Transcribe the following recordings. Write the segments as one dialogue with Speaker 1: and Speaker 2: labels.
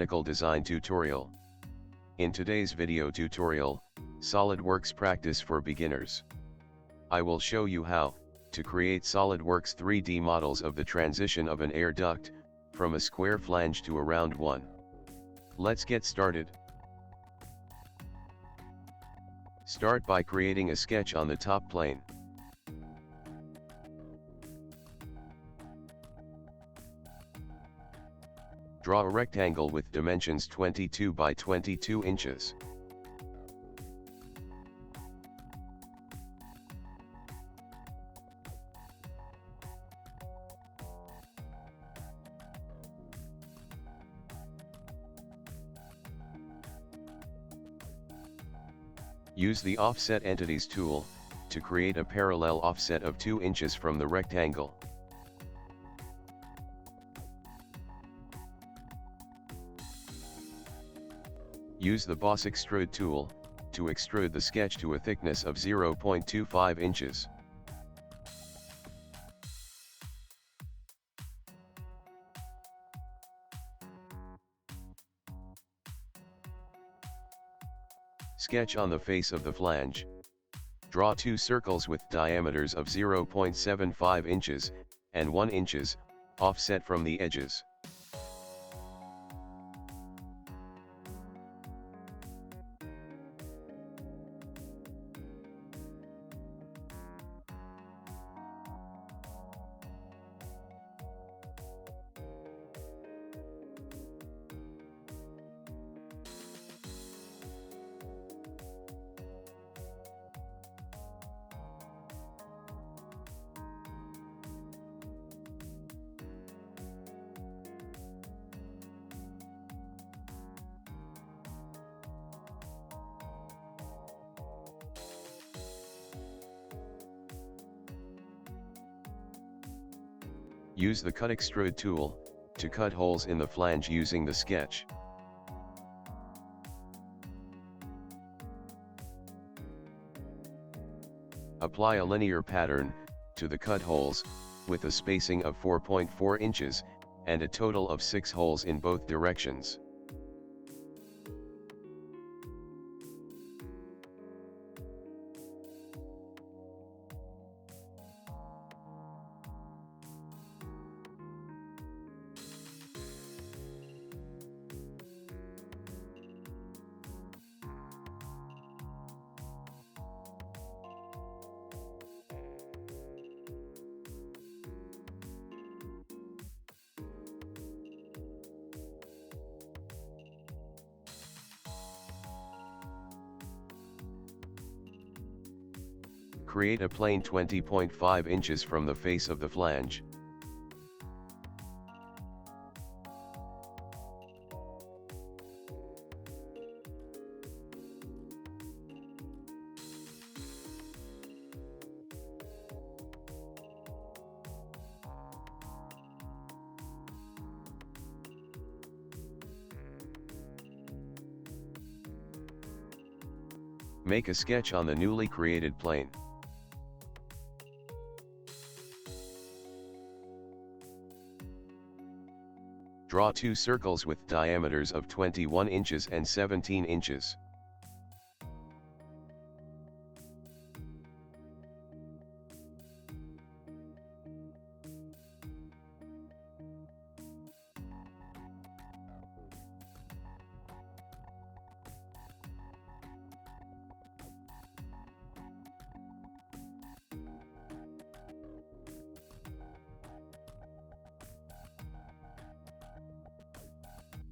Speaker 1: Technical Design Tutorial. In today's video tutorial, SolidWorks Practice for Beginners, I will show you how to create SolidWorks 3D models of the transition of an air duct from a square flange to a round one. Let's get started. Start by creating a sketch on the top plane. Draw a rectangle with dimensions 22 by 22 inches. Use the Offset Entities tool to create a parallel offset of 2 inches from the rectangle. Use the Boss Extrude tool to extrude the sketch to a thickness of 0.25 inches. Sketch on the face of the flange. Draw 2 circles with diameters of 0.75 inches and 1 inches, offset from the edges. Use the Cut Extrude tool to cut holes in the flange using the sketch. Apply a linear pattern to the cut holes, with a spacing of 4.4 inches, and a total of 6 holes in both directions. Create a plane 20.5 inches from the face of the flange. Make a sketch on the newly created plane. Draw 2 circles with diameters of 21 inches and 17 inches.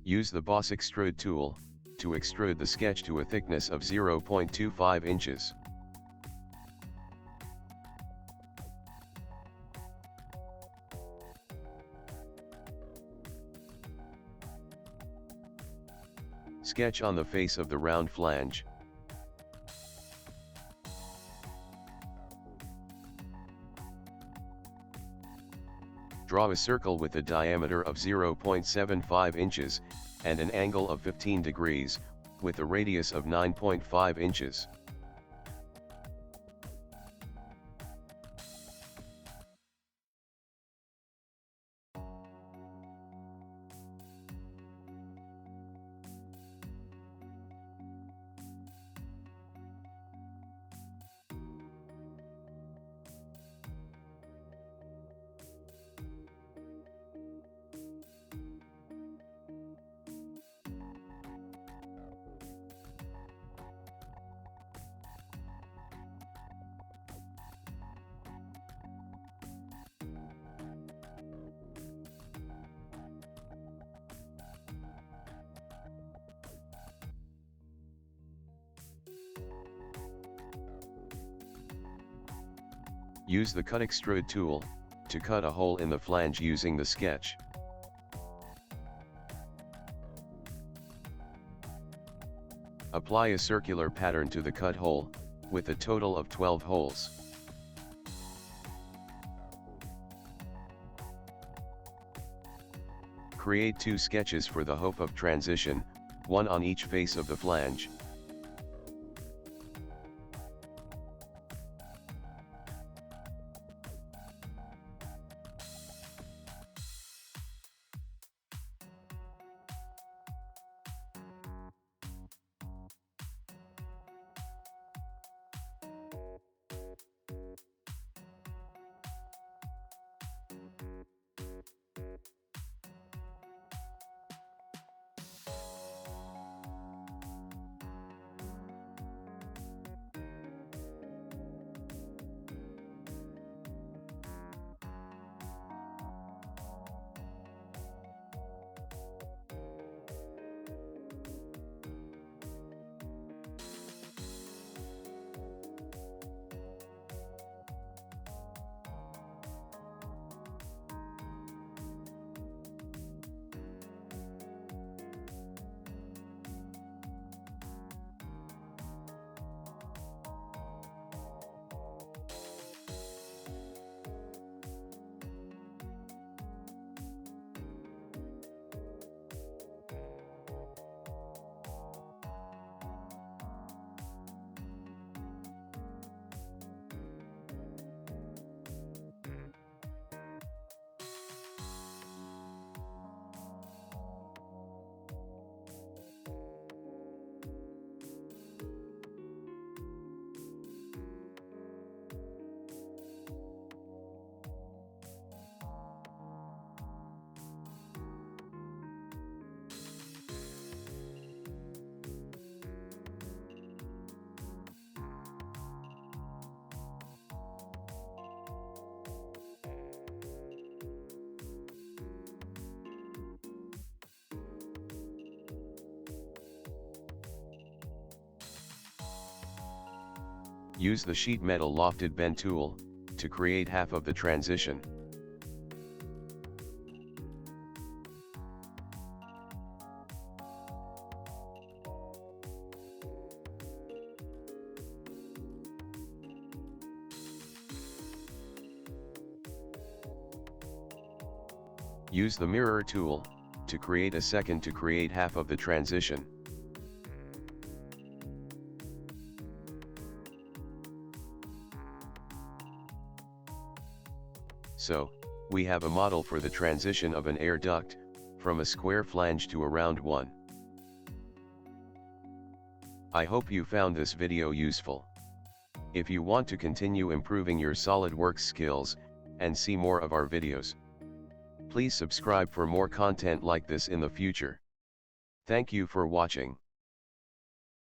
Speaker 1: Use the Boss Extrude tool to extrude the sketch to a thickness of 0.25 inches. Sketch on the face of the round flange. Draw a circle with a diameter of 0.75 inches and an angle of 15 degrees, with a radius of 9.5 inches. Use the cut extrude tool to cut a hole in the flange using the sketch. Apply a circular pattern to the cut hole, with a total of 12 holes. Create 2 sketches for the hope of transition, one on each face of the flange. Use the sheet metal Lofted Bend tool to create half of the transition. Use the mirror tool to create a second to create half of the transition. So, we have a model for the transition of an air duct, from a square flange to a round one. I hope you found this video useful. If you want to continue improving your SolidWorks skills, and see more of our videos, please subscribe for more content like this in the future. Thank you for watching.